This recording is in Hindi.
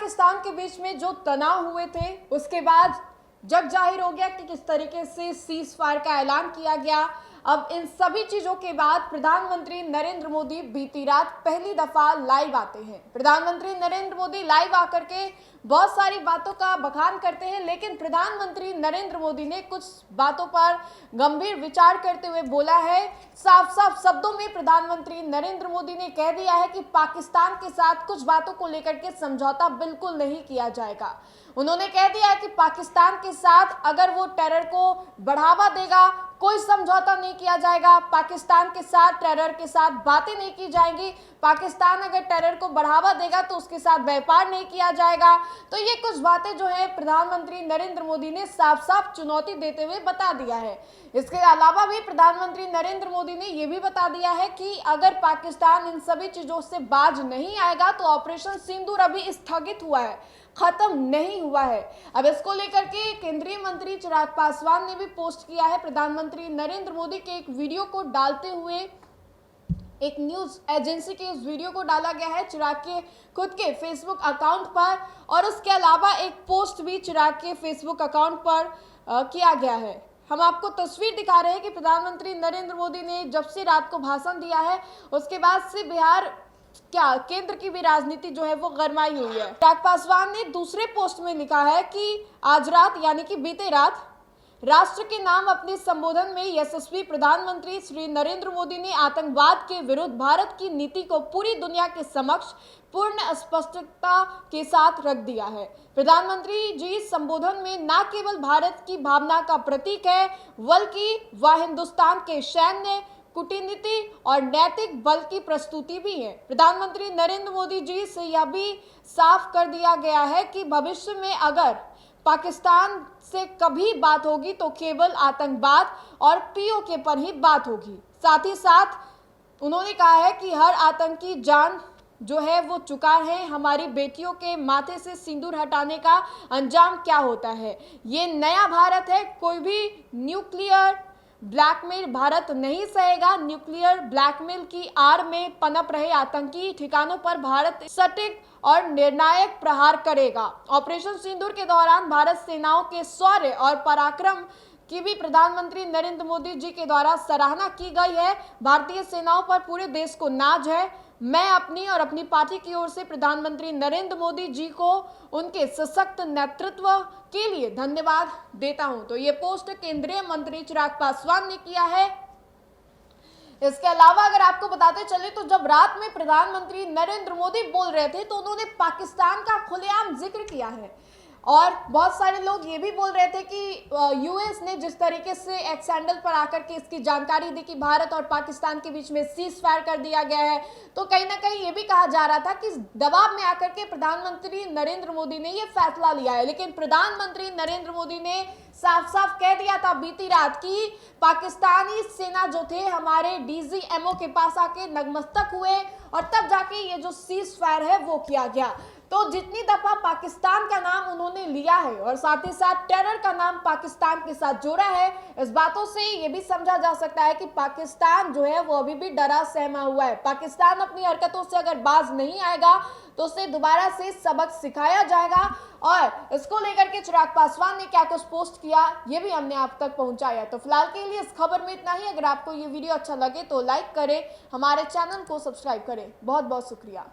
पाकिस्तान के बीच में जो तनाव हुए थे उसके बाद जग जाहिर हो गया कि किस तरीके से सीज फायर का ऐलान किया गया। अब इन सभी चीजों के बाद प्रधानमंत्री नरेंद्र मोदी बीती रात पहली दफा लाइव आते हैं। प्रधानमंत्री नरेंद्र मोदी लाइव आकर के बहुत सारी बातों का बखान करते हैं, लेकिन प्रधानमंत्री नरेंद्र मोदी ने कुछ बातों पर गंभीर विचार करते हुए बोला है। साफ साफ शब्दों में प्रधानमंत्री नरेंद्र मोदी ने कह दिया है कि पाकिस्तान के साथ कुछ बातों को लेकर के समझौता बिल्कुल नहीं किया जाएगा। उन्होंने कह दिया है कि पाकिस्तान के साथ अगर वो टेरर को बढ़ावा देगा, कोई समझौता नहीं किया जाएगा। पाकिस्तान के साथ टेरर के साथ बातें नहीं की जाएंगी। पाकिस्तान अगर टेरर को बढ़ावा देगा तो उसके साथ व्यापार नहीं किया जाएगा। तो ये कुछ बातें जो है प्रधानमंत्री नरेंद्र मोदी ने साफ साफ चुनौती देते हुए बता दिया है। इसके अलावा भी प्रधानमंत्री नरेंद्र मोदी ने यह भी बता दिया है कि अगर पाकिस्तान इन सभी चीजों से बाज नहीं आएगा तो ऑपरेशन सिंदूर अभी स्थगित हुआ है, खत्म नहीं हुआ है। अब इसको लेकर के केंद्रीय मंत्री चिराग पासवान ने भी पोस्ट किया है। प्रधानमंत्री नरेंद्र मोदी के एक वीडियो को डालते हुए एक न्यूज एजेंसी के इस वीडियो को डाला गया है चिराग के खुद के फेसबुक अकाउंट पर, और उसके अलावा एक पोस्ट भी चिराग के फेसबुक अकाउंट पर किया गया है। हम आपको तस्वीर दिखा रहे हैं कि प्रधानमंत्री नरेंद्र मोदी ने जब से रात को भाषण दिया है उसके बाद से बिहार क्या केंद्र की भी राजनीति जो है वो गरमाई हुई है। चिराग पासवान ने दूसरे पोस्ट में लिखा है कि आज रात यानी कि बीते रात राष्ट्र के नाम अपने संबोधन में यशस्वी प्रधानमंत्री श्री नरेंद्र मोदी ने आतंकवाद के विरुद्ध भारत की नीति को पूरी दुनिया के समक्ष पूर्ण स्पष्टता के साथ रख दिया है। प्रधानमंत्री जी संबोधन में न केवल भारत की भावना का प्रतीक है बल्कि वह हिंदुस्तान के सैन्य, कूटनीति और नैतिक बल की प्रस्तुति भी है। प्रधानमंत्री नरेंद्र मोदी जी से यह भी साफ कर दिया गया है कि भविष्य में अगर पाकिस्तान से कभी बात होगी तो केवल आतंकवाद और पीओके पर ही बात होगी। साथ ही साथ उन्होंने कहा है कि हर आतंकी जान जो है वो चुका है। हमारी बेटियों के माथे से सिंदूर हटाने का अंजाम क्या होता है, ये नया भारत है। कोई भी न्यूक्लियर ब्लैकमेल भारत नहीं सहेगा। न्यूक्लियर ब्लैकमेल की आड़ में पनप रहे आतंकी ठिकानों पर भारत सटीक और निर्णायक प्रहार करेगा। ऑपरेशन सिंदूर के दौरान भारत सेनाओं के शौर्य और पराक्रम की भी प्रधानमंत्री नरेंद्र मोदी जी के द्वारा सराहना की गई है। भारतीय सेनाओं पर पूरे देश को नाज है। मैं अपनी और अपनी पार्टी की ओर से प्रधानमंत्री नरेंद्र मोदी जी को उनके सशक्त नेतृत्व के लिए धन्यवाद देता हूं। तो ये पोस्ट केंद्रीय मंत्री चिराग पासवान ने किया है। इसके अलावा अगर आपको बताते चले तो जब रात में प्रधानमंत्री नरेंद्र मोदी बोल रहे थे तो उन्होंने पाकिस्तान का खुलेआम जिक्र किया है, और बहुत सारे लोग ये भी बोल रहे थे कि यूएस ने जिस तरीके से एक्स हैंडल पर आकर के इसकी जानकारी दी कि भारत और पाकिस्तान के बीच में सीज फायर कर दिया गया है, तो कहीं ना कहीं ये भी कहा जा रहा था कि दबाव में आकर के प्रधानमंत्री नरेंद्र मोदी ने ये फैसला लिया है। लेकिन प्रधानमंत्री नरेंद्र मोदी ने साफ साफ कह दिया था बीती रात की पाकिस्तानी सेना जो थे हमारे डीजीएमओ के पास आके नतमस्तक हुए और तब जाके ये जो सीज फायर है वो किया गया। तो जितनी दफा पाकिस्तान का नाम उन्होंने लिया है और साथ ही साथ टेरर का नाम पाकिस्तान के साथ जोड़ा है, इस बातों से ये भी समझा जा सकता है कि पाकिस्तान जो है वो अभी भी डरा सहमा हुआ है। पाकिस्तान अपनी हरकतों से अगर बाज नहीं आएगा तो उसे दोबारा से सबक सिखाया जाएगा। और इसको लेकर के चिराग पासवान ने क्या कुछ पोस्ट किया ये भी हमने आप तक पहुंचाया। तो फिलहाल के लिए इस खबर में इतना ही। अगर आपको ये वीडियो अच्छा लगे तो लाइक करें, हमारे चैनल को सब्सक्राइब करें। बहुत बहुत शुक्रिया।